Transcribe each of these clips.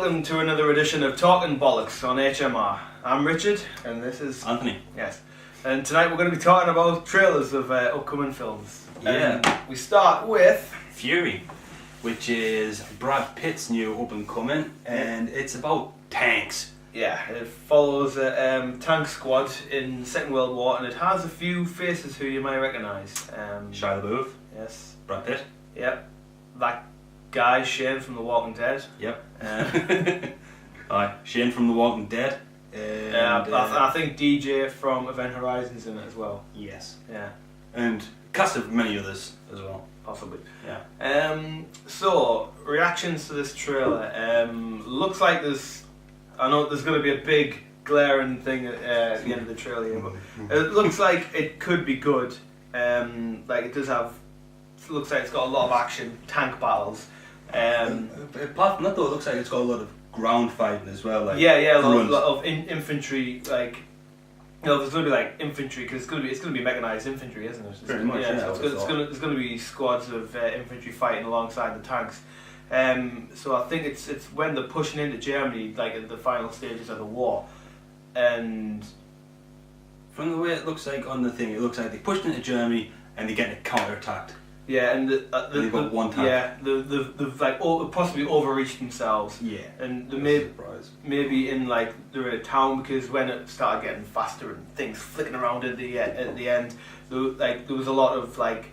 welcome to another edition of Talking Bollocks on HMR. I'm Richard, and this is Anthony. Yes. And tonight we're going to be talking about trailers of upcoming films. Yeah. We start with Fury, which is Brad Pitt's new up and coming, and it's about tanks. Yeah, it follows a tank squad in the Second World War, and it has a few faces who you might recognise. Shia LaBeouf. Yes. Brad Pitt. Yep. That guy Shane from The Walking Dead. Yep. Aye, Shane from The Walking Dead. I think DJ from Event Horizon's in it as well. Yes. Yeah. And cast of many others as well. Possibly. Yeah. So, reactions to this trailer. Looks like I know there's going to be a big glaring thing at the end of the trailer here, but it looks like it could be good. Like it looks like it's got a lot of action, tank battles. Apart from that though, it looks like it's got a lot of ground fighting as well. Like a lot of infantry. Like, there's going to be like infantry because it's going to be mechanized infantry, isn't it? Pretty much. Yeah. There's going to be squads of infantry fighting alongside the tanks. So I think it's when they're pushing into Germany, like at the final stages of the war, and from the way it looks like on the thing, it looks like they pushed into Germany and they're getting counter-attacked. Yeah, and they've got one tank. Yeah, they've like possibly overreached themselves. Yeah, and they maybe in like they're in a town because when it started getting faster and things flicking around at the end, there was a lot of like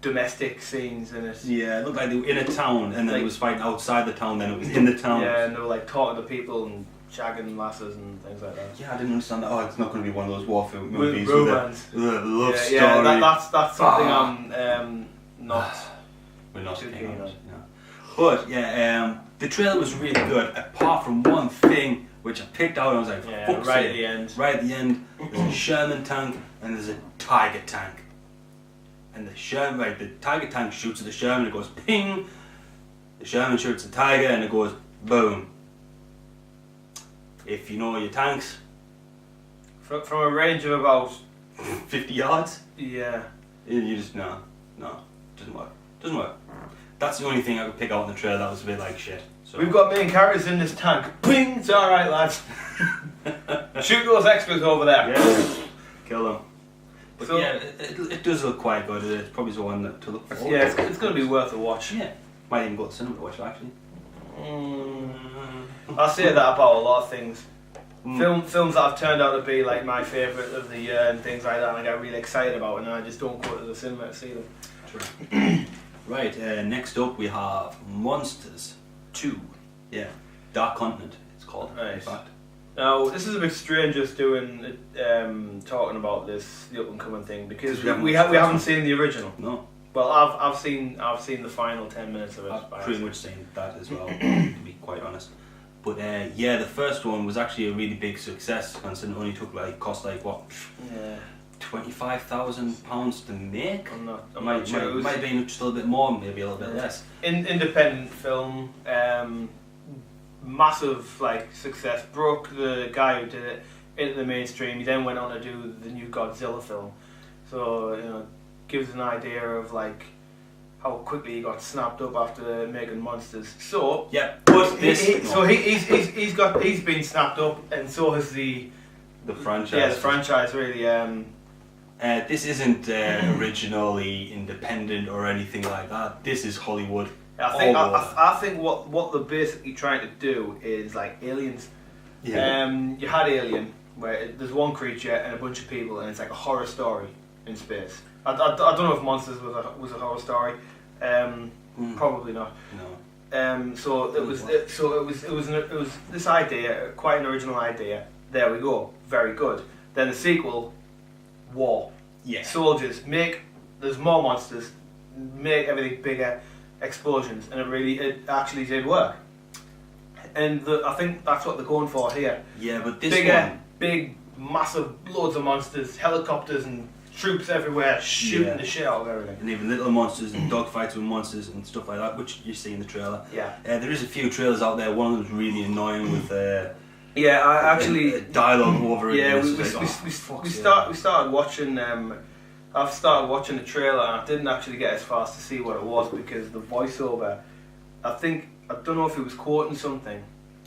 domestic scenes in it. Yeah, it looked like they were in a town and then it was fighting outside the town, then it was in the town. Yeah, and they were like talking to people and shagging lasses and things like that. Yeah, I didn't understand that. Oh, it's not going to be one of those war film movies with romance. With a love story. Yeah, that's something I'm not. We're not too keen keen on on. it. No. But yeah, the trailer was really good. Apart from one thing which I picked out, and I was like, "Fuck's right sake." at the end. Right at the end, there's a Sherman tank and there's a Tiger tank. And the Tiger tank shoots at the Sherman, it goes ping. The Sherman shoots the Tiger and it goes boom. If you know your tanks, From a range of about 50 yards, yeah, you just no, doesn't work. That's the only thing I could pick out in the trailer that was a bit like shit. So. We've got main characters in this tank. Ping! It's alright, lads. Shoot those extras over there. Yeah, kill them. But So, yeah, it does look quite good. It's probably the one to look forward to. yeah, it's going to be worth a watch. Yeah, might even go to the cinema to watch it actually. I say that about a lot of things. Films that have turned out to be like my favourite of the year and things like that, and I get really excited about, and I just don't go to the cinema to see them. True. Right, next up we have Monsters 2. Yeah, Dark Continent it's called, Right. in fact. Now, this is a bit strange us doing talking about the up and coming thing because we haven't seen the original. No. Well, I've seen the final 10 minutes of it. I've pretty much seen that as well, to be quite honest. But yeah, the first one was actually a really big success, considering it only cost like what? Yeah. £25,000 to make. I'm not sure. Might have been just a little bit more, maybe a little bit less. Independent film, massive like success. Broke the guy who did it into the mainstream. He then went on to do the new Godzilla film. So gives an idea of like how quickly he got snapped up after making Monsters. So yeah, but he's been snapped up, and so has the franchise. Yeah, the franchise really. This isn't originally independent or anything like that. This is Hollywood. I think what they're basically trying to do is like Aliens. Yeah. You had Alien, where there's one creature and a bunch of people, and it's like a horror story in space. I don't know if Monsters was a horror story. Probably not. No. So it was this idea, quite an original idea. There we go, very good. Then the sequel, war. Yeah. Soldiers, there's more monsters, make everything bigger, explosions, and it actually did work. And I think that's what they're going for here. Yeah, but this big, massive, loads of monsters, helicopters and troops everywhere shooting the shit out of everything. And even little monsters and dogfights with monsters and stuff like that, which you see in the trailer. Yeah. There is a few trailers out there. One of them's really annoying with yeah, I actually dialogue over it. Yeah, we started watching. I've started watching the trailer and I didn't actually get as fast to see what it was because the voiceover I don't know if he was quoting something.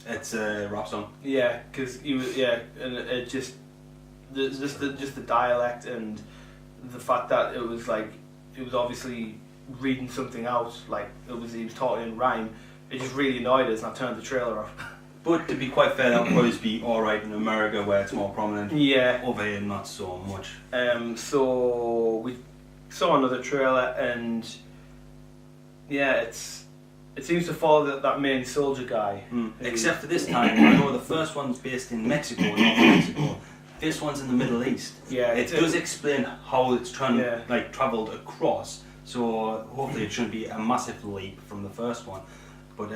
It's a rap song. Yeah, because he was, and it just the dialect and the fact that it was like it was obviously reading something out, like he was talking in rhyme. It just really annoyed us, and I turned the trailer off. But to be quite fair, that would probably be alright in America where it's more prominent. Yeah. Over here, not so much. So we saw another trailer, and yeah, it seems to follow that main soldier guy. Except for this time, I know the first one's based in Mexico, North Mexico. This one's in the Middle East. Yeah, it does explain how it's travelled across. So hopefully it shouldn't be a massive leap from the first one. But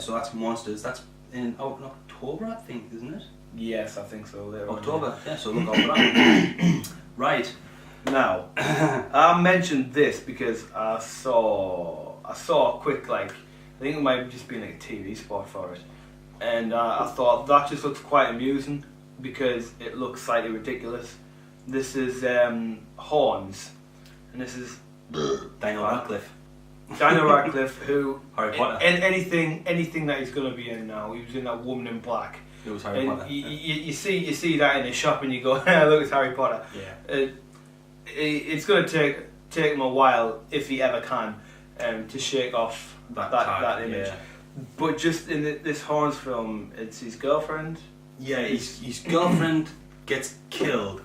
so that's Monsters. That's out in October, I think, isn't it? Yes, I think so. October. Yeah, so look out for that. Right. Now, I mentioned this because I saw a quick, I think it might have just been like a TV spot for it, and I thought that just looks quite amusing because it looks slightly ridiculous. This is Horns, and this is Daniel Radcliffe. Daniel Radcliffe, who Harry Potter. Anything that he's going to be in now. He was in that Woman in Black. It was Harry Potter. You see that in a shop and you go, look, it's Harry Potter. Yeah. It's going to take him a while, if he ever can, to shake off that image. Yeah. But just in this Horns film, it's his girlfriend. Yeah, his girlfriend gets killed.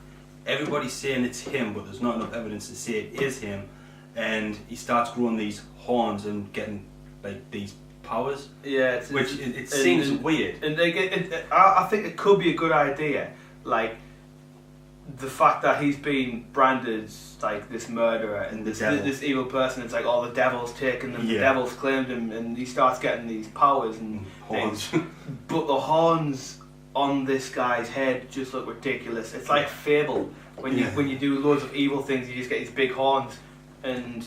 Everybody's saying it's him, but there's not enough evidence to say it is him. And he starts growing these horns and getting these powers. Yeah, it seems weird. And I think it could be a good idea, like the fact that he's been branded like this murderer and this evil person. It's like, the devil's taken him, the devil's claimed him, and he starts getting these powers and horns. But the horns on this guy's head just look ridiculous. It's like Fable when you do loads of evil things, you just get these big horns. And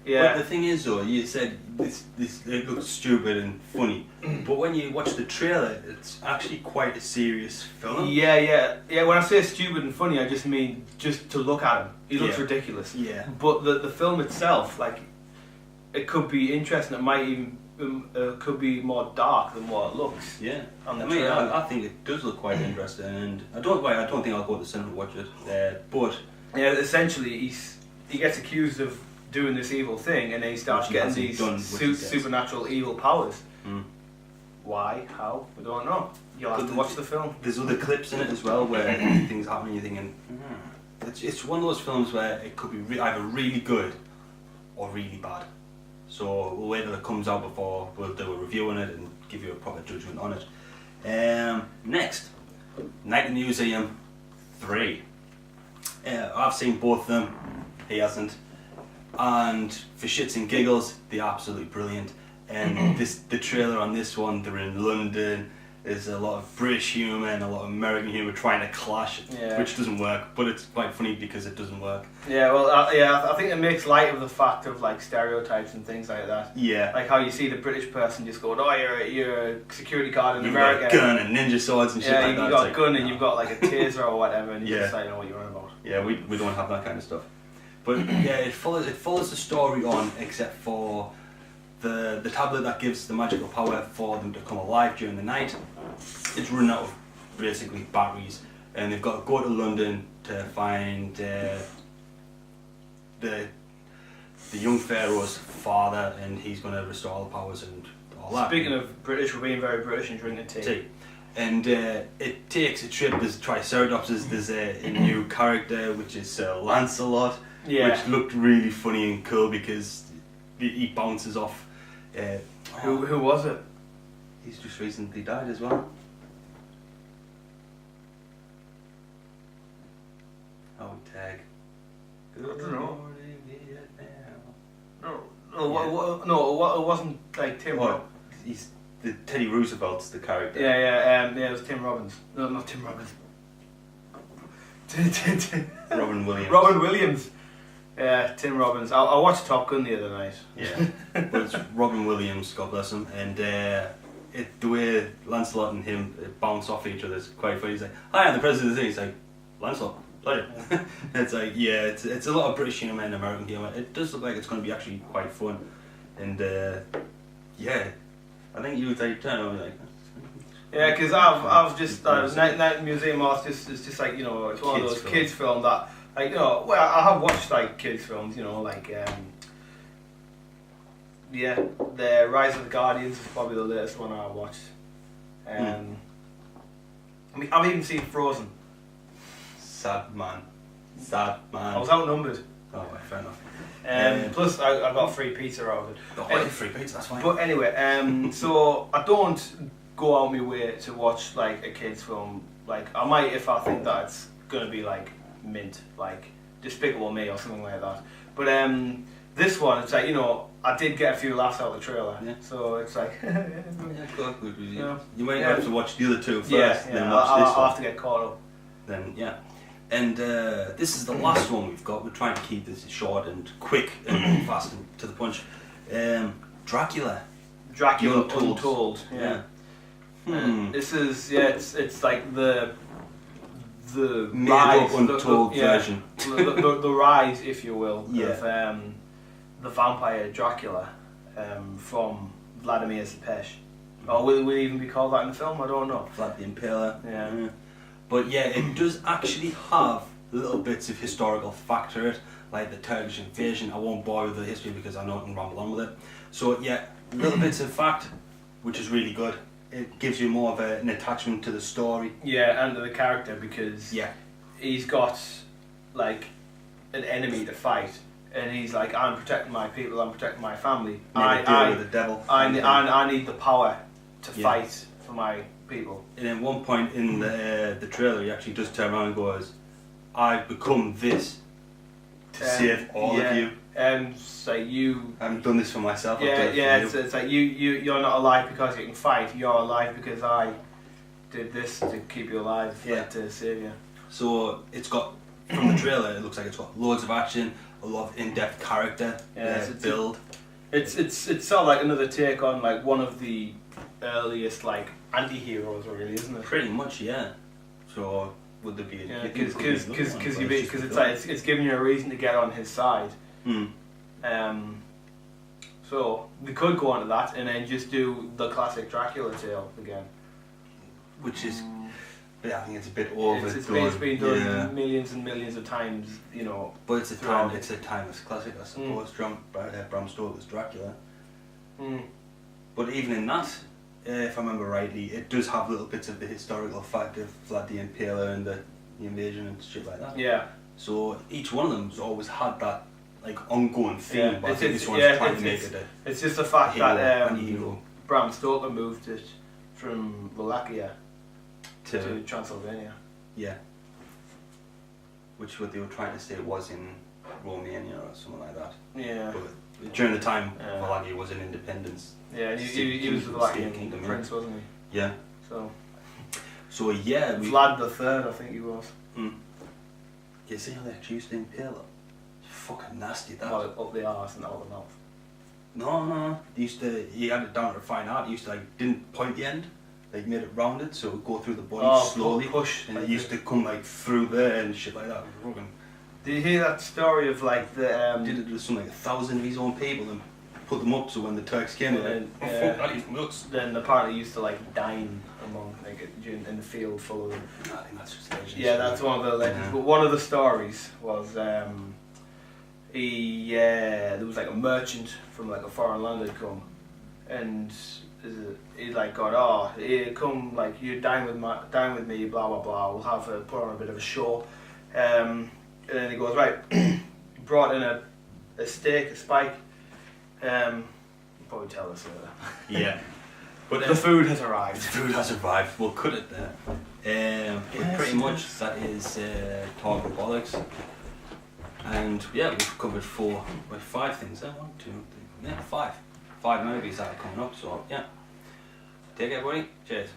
but the thing is, though, you said this it looks stupid and funny, but when you watch the trailer, it's actually quite a serious film. Yeah. When I say stupid and funny, I just mean just to look at him. He looks ridiculous. Yeah. But the film itself, it could be interesting. It might even could be more dark than what it looks. Yeah. I think it does look quite interesting, and I don't think I'll go to the cinema to watch it. But yeah, essentially he gets accused of doing this evil thing, and then he starts getting these supernatural evil powers. Why? How? We don't know. You'll have to watch the film. There's other clips in it as well where things happen and you're thinking, it's one of those films where it could be either really good or really bad. So we'll wait till it comes out before we'll do a review on it and give you a proper judgment on it. Next, Night in the Museum 3. I've seen both of them. He hasn't, and for shits and giggles, they're absolutely brilliant. And the trailer on this one, they're in London. There's a lot of British humour and a lot of American humour trying to clash, which doesn't work. But it's quite funny because it doesn't work. Yeah, well, I think it makes light of the fact of stereotypes and things like that. Yeah, like how you see the British person just going, you're a security guard in America. You've got a gun and ninja swords and shit like that. Yeah, you've got a gun and you've got a taser or whatever, and you just know what you're on about. Yeah, we don't have that kind of stuff. But it follows the story on, except for the tablet that gives the magical power for them to come alive during the night. It's run out of basically batteries, and they've got to go to London to find the young pharaoh's father, and he's going to restore all the powers and all that. Speaking of British, we're being very British and drinking tea. And it takes a trip. There's Triceratopses. There's a new character which is Lancelot, which looked really funny and cool because he bounces off. Who was it? He's just recently died as well. Oh, tag. I don't know. No, it wasn't Tim. He's Teddy Roosevelt's the character. Yeah, it was Tim Robbins. No, not Tim Robbins. Robin Williams. Robin Williams. Yeah, Tim Robbins. I watched Top Gun the other night. Yeah, but it's Robin Williams, God bless him, and the way Lancelot and him bounce off each other is quite funny. He's like, "Hi, I'm the president of the thing." He's like, "Lancelot, pleasure." It's like, it's a lot of British humour and American humour. It does look like it's going to be actually quite fun, and Yeah. I think you would say turn on like. Yeah, because I've just Night Museum Art is just like, you know, it's one of those kids film that, like, you know, well, I have watched like kids films, you know, like yeah, the Rise of the Guardians is probably the latest one I watched. I mean, I've even seen Frozen. Sad man. I was outnumbered. Oh, right, fair enough. Plus, I got free pizza out of it. Oh, free pizza, that's fine. But anyway, so I don't go out my way to watch like a kids film. Like I might if I think that it's gonna be like mint, like Despicable Me or something like that. But this one, it's like, you know, I did get a few laughs out of the trailer. Yeah. So it's like Good. Yeah. You might have to watch the other two first, then yeah, watch this one. I'll have to get caught up. Then yeah. And this is the last one we've got. We're trying to keep this short and quick and fast and to the punch. Dracula Untold. Yeah. This is it's like the made rise, up untold version. the rise, if you will, yeah. of the vampire Dracula from Vladimir Zpesh. Or will it even be called that in the film? I don't know. Vlad the Impaler. Yeah. But yeah, it does actually have little bits of historical fact to it, like the Turkish invasion. I won't bore with the history because I know I can ramble on with it. So yeah, little bits of fact, which is really good. It gives you more of an attachment to the story. Yeah, and to the character, because yeah, he's got like an enemy to fight, and he's like, I'm protecting my people, I'm protecting my family. I with the devil. I need the power to fight for my people. And at one point in the trailer, he actually does turn around and goes, I've become this to save all of you. So you... I haven't done this for myself. It's like you're not alive because you can fight. You're alive because I did this to keep you alive, to save you. So it's got, from the trailer, it looks like it's got loads of action, a lot of in-depth character build. It's sort of like another take on like one of the earliest like anti-heroes, really, isn't it? Pretty much, yeah. So would there be? Because it's like it's giving you a reason to get on his side. So we could go on to that and then just do the classic Dracula tale again, which is, I think it's a bit over. It's been done millions and millions of times, you know. But it's a timeless classic, I suppose. Bram Stoker's Dracula. But even in that, if I remember rightly, it does have little bits of the historical fact of Vlad the Impaler and the invasion and shit like that. Yeah. So each one of them's always had that like ongoing theme. Yeah. But I think this one's trying to make it it's just the fact that hero. Bram Stoker moved it from Wallachia to Transylvania. Yeah. Which what they were trying to say was in Romania or something like that. Yeah. But during the time Wallachia was an independence. Yeah, he was the Wallachian prince, wasn't he? Yeah. So yeah. Vlad the Third, I think he was. You see how they accused the Impaler? It's fucking nasty, that. Well, up the arse and out the mouth. No. He had it down to a fine art. He used to didn't point the end. Like made it rounded so it would go through the body slowly. Push. And it used to come through there and shit like that. Did you hear that story of like the did it to something like 1,000 of his own people and put them up so when the Turks came in, fuck that, he's nuts. Then apparently he used to dine among in the field full of them. I think that's just legends. Yeah, that's one of the legends. But one of the stories was there was a merchant from a foreign land had come, and he's gone, here come you dine with me, blah blah blah. We'll have put on a bit of a show. And then he goes, right, brought in a steak, a spike. You'll probably tell us later. Yeah. But the food has arrived. The food has arrived. We'll cut it there. But pretty much that is talk about bollocks. And yeah, we've covered 5 things. 1, 2, 3, 5. 5 movies that are coming up. So yeah. Take care, everybody. Cheers.